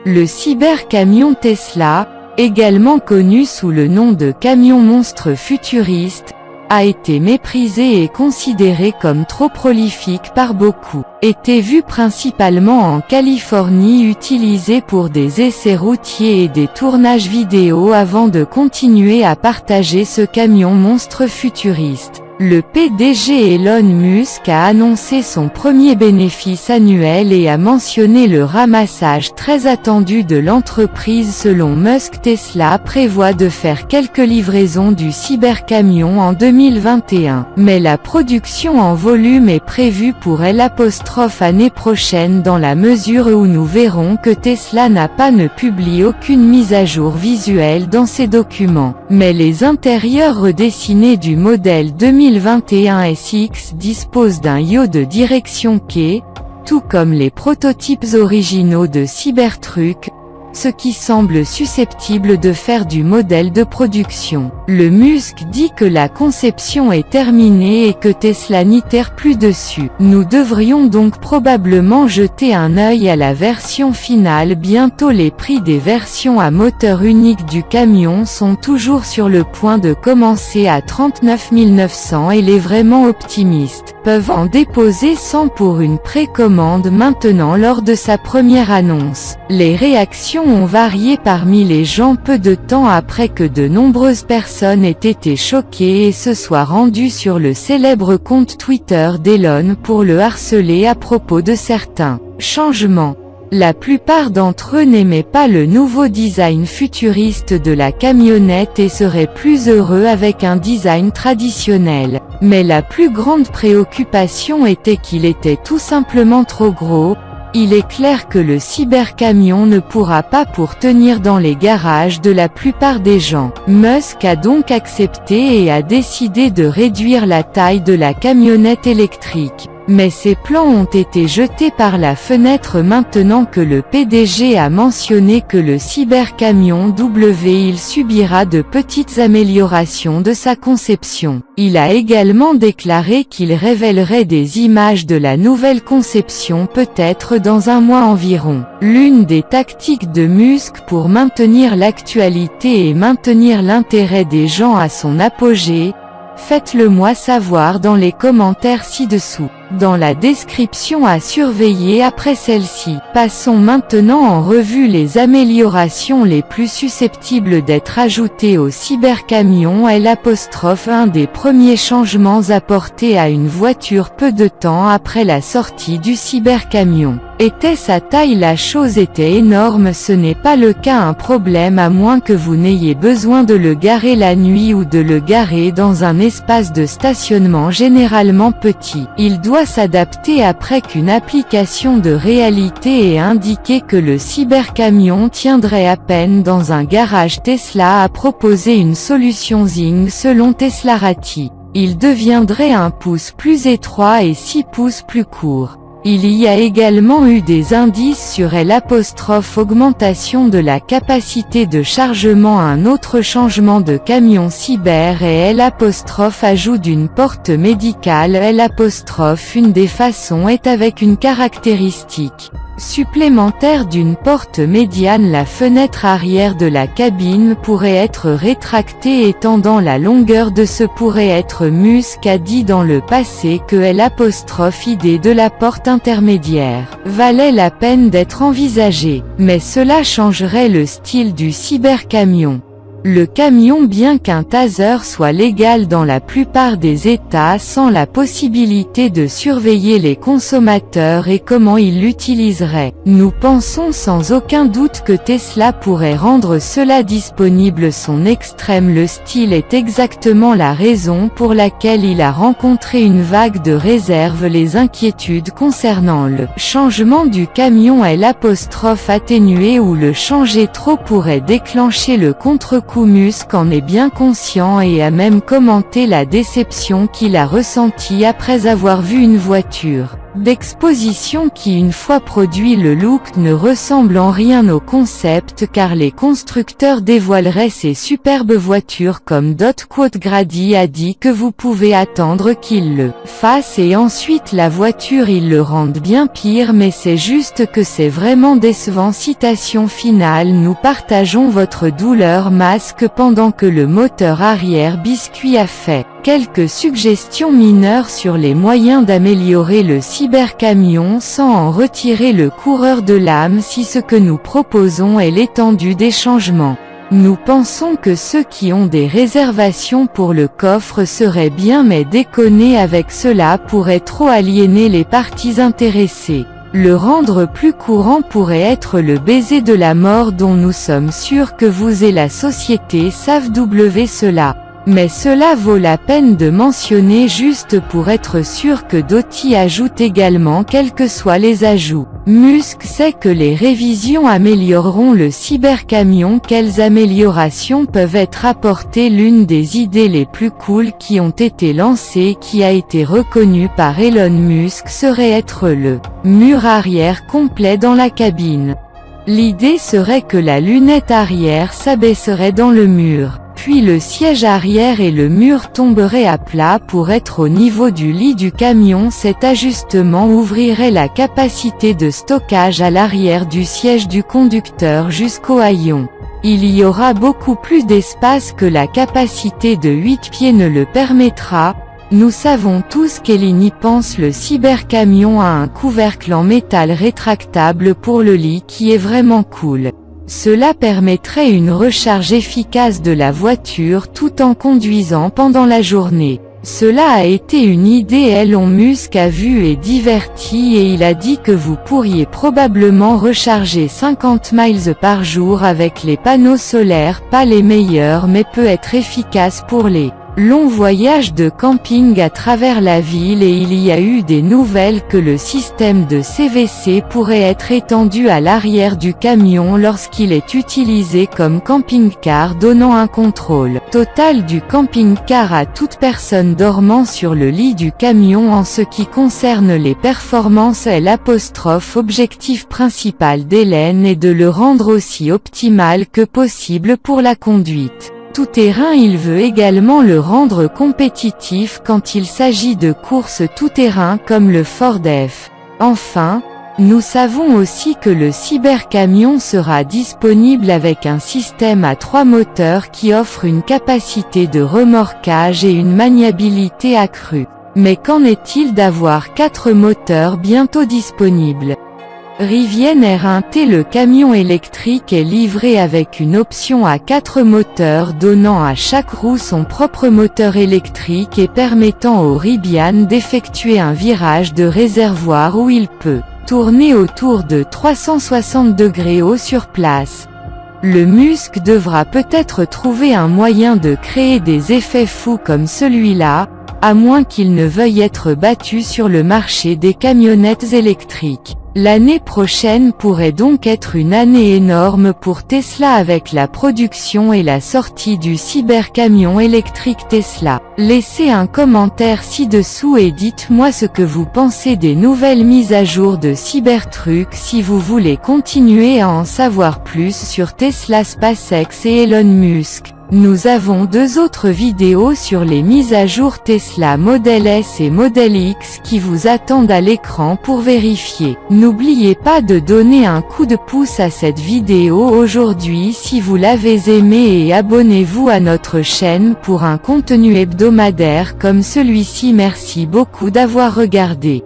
Le cybercamion Tesla, également connu sous le nom de camion monstre futuriste, a été méprisé et considéré comme trop prolifique par beaucoup. Était vu principalement en Californie, utilisé pour des essais routiers et des tournages vidéo avant de continuer à partager ce camion monstre futuriste. Le PDG Elon Musk a annoncé son premier bénéfice annuel et a mentionné le ramassage très attendu de l'entreprise. Selon Musk, Tesla prévoit de faire quelques livraisons du cybercamion en 2021. Mais la production en volume est prévue pour l'année prochaine, dans la mesure où nous verrons que Tesla ne publie aucune mise à jour visuelle dans ses documents. Mais les intérieurs redessinés du modèle 2021 SX disposent d'un yacht de direction quai, tout comme les prototypes originaux de Cybertruck, ce qui semble susceptible de faire du modèle de production. Le Musk dit que la conception est terminée et que Tesla n'itère plus dessus. Nous devrions donc probablement jeter un œil à la version finale bientôt. Les prix des versions à moteur unique du camion sont toujours sur le point de commencer à 39 900 et les vraiment optimistes peuvent en déposer 100 pour une précommande maintenant. Lors de sa première annonce, les réactions ont varié parmi les gens peu de temps après que de nombreuses personnes aient été choquées et se soient rendues sur le célèbre compte Twitter d'Elon pour le harceler à propos de certains changements. La plupart d'entre eux n'aimaient pas le nouveau design futuriste de la camionnette et seraient plus heureux avec un design traditionnel. Mais la plus grande préoccupation était qu'il était tout simplement trop gros. Il est clair que le cybercamion ne pourra pas tenir dans les garages de la plupart des gens. Musk a donc accepté et a décidé de réduire la taille de la camionnette électrique. Mais ces plans ont été jetés par la fenêtre maintenant que le PDG a mentionné que le cybercamion il subira de petites améliorations de sa conception. Il a également déclaré qu'il révélerait des images de la nouvelle conception peut-être dans un mois environ. L'une des tactiques de Musk pour maintenir l'actualité et maintenir l'intérêt des gens à son apogée, faites-le moi savoir dans les commentaires ci-dessous. Dans la description à surveiller après celle-ci. Passons maintenant en revue les améliorations les plus susceptibles d'être ajoutées au cybercamion. Un des premiers changements apportés à une voiture peu de temps après la sortie du cybercamion était sa taille. La chose était énorme. Ce n'est pas le cas un problème à moins que vous n'ayez besoin de le garer la nuit ou de le garer dans un espace de stationnement généralement petit. Il doit s'adapter après qu'une application de réalité ait indiqué que le cybercamion tiendrait à peine dans un garage. Tesla a proposé une solution Zing selon Teslarati. Il deviendrait 1 pouce plus étroit et 6 pouces plus court. Il y a également eu des indices sur l'augmentation de la capacité de chargement. Un autre changement de camion cyber et ajout d'une porte médicale. Une des façons est avec une caractéristique supplémentaire d'une porte médiane. La fenêtre arrière de la cabine pourrait être rétractée étendant la longueur de ce pourrait être. Musk a dit dans le passé que l'idée de la porte intermédiaire valait la peine d'être envisagée, mais cela changerait le style du cybercamion. Le camion, bien qu'un taser soit légal dans la plupart des États, sans la possibilité de surveiller les consommateurs et comment ils l'utiliseraient. Nous pensons sans aucun doute que Tesla pourrait rendre cela disponible. Son extrême le style est exactement la raison pour laquelle il a rencontré une vague de réserve. Les inquiétudes concernant le changement du camion atténué ou le changer trop pourrait déclencher le contre-coup. Musk en est bien conscient et a même commenté la déception qu'il a ressentie après avoir vu une voiture d'exposition qui une fois produit le look ne ressemble en rien au concept car les constructeurs dévoileraient ces superbes voitures comme Grady a dit que vous pouvez attendre qu'ils le fassent et ensuite la voiture ils le rendent bien pire mais c'est juste que c'est vraiment décevant. Citation finale. Nous partageons votre douleur masque pendant que le moteur arrière biscuit a fait quelques suggestions mineures sur les moyens d'améliorer le cybercamion sans en retirer le coureur de l'âme si ce que nous proposons est l'étendue des changements. Nous pensons que ceux qui ont des réservations pour le coffre seraient bien mais déconner avec cela pourrait trop aliéner les parties intéressées. Le rendre plus courant pourrait être le baiser de la mort dont nous sommes sûrs que vous et la société savent cela. Mais cela vaut la peine de mentionner juste pour être sûr que Doty ajoute également quels que soient les ajouts. Musk sait que les révisions amélioreront le cybercamion. Quelles améliorations peuvent être apportées? L'une des idées les plus cool qui ont été lancées qui a été reconnue par Elon Musk serait être le mur arrière complet dans la cabine. L'idée serait que la lunette arrière s'abaisserait dans le mur. Puis le siège arrière et le mur tomberaient à plat pour être au niveau du lit du camion. Cet ajustement ouvrirait la capacité de stockage à l'arrière du siège du conducteur jusqu'au haillon. Il y aura beaucoup plus d'espace que la capacité de 8 pieds ne le permettra. Nous savons tous qu'Elon y pense. Le cybercamion a un couvercle en métal rétractable pour le lit qui est vraiment cool. Cela permettrait une recharge efficace de la voiture tout en conduisant pendant la journée. Cela a été une idée Elon Musk a vu et diverti et il a dit que vous pourriez probablement recharger 50 miles par jour avec les panneaux solaires, pas les meilleurs mais peut être efficace pour les long voyage de camping à travers la ville et il y a eu des nouvelles que le système de CVC pourrait être étendu à l'arrière du camion lorsqu'il est utilisé comme camping-car donnant un contrôle total du camping-car à toute personne dormant sur le lit du camion. En ce qui concerne les performances l'objectif principal d'Elon est de le rendre aussi optimal que possible pour la conduite tout-terrain. Il veut également le rendre compétitif quand il s'agit de courses tout-terrain comme le Ford F. Enfin, nous savons aussi que le cybercamion sera disponible avec un système à 3 moteurs qui offre une capacité de remorquage et une maniabilité accrue. Mais qu'en est-il d'avoir 4 moteurs bientôt disponibles? Rivian R1T. Le camion électrique est livré avec une option à 4 moteurs donnant à chaque roue son propre moteur électrique et permettant au Rivian d'effectuer un virage de réservoir où il peut tourner autour de 360 degrés sur place. Le Musk devra peut-être trouver un moyen de créer des effets fous comme celui-là, à moins qu'il ne veuille être battu sur le marché des camionnettes électriques. L'année prochaine pourrait donc être une année énorme pour Tesla avec la production et la sortie du cybercamion électrique Tesla. Laissez un commentaire ci-dessous et dites-moi ce que vous pensez des nouvelles mises à jour de Cybertruck. Si vous voulez continuer à en savoir plus sur Tesla, SpaceX et Elon Musk, nous avons 2 autres vidéos sur les mises à jour Tesla Model S et Model X qui vous attendent à l'écran pour vérifier. N'oubliez pas de donner un coup de pouce à cette vidéo aujourd'hui si vous l'avez aimée et abonnez-vous à notre chaîne pour un contenu hebdomadaire comme celui-ci. Merci beaucoup d'avoir regardé.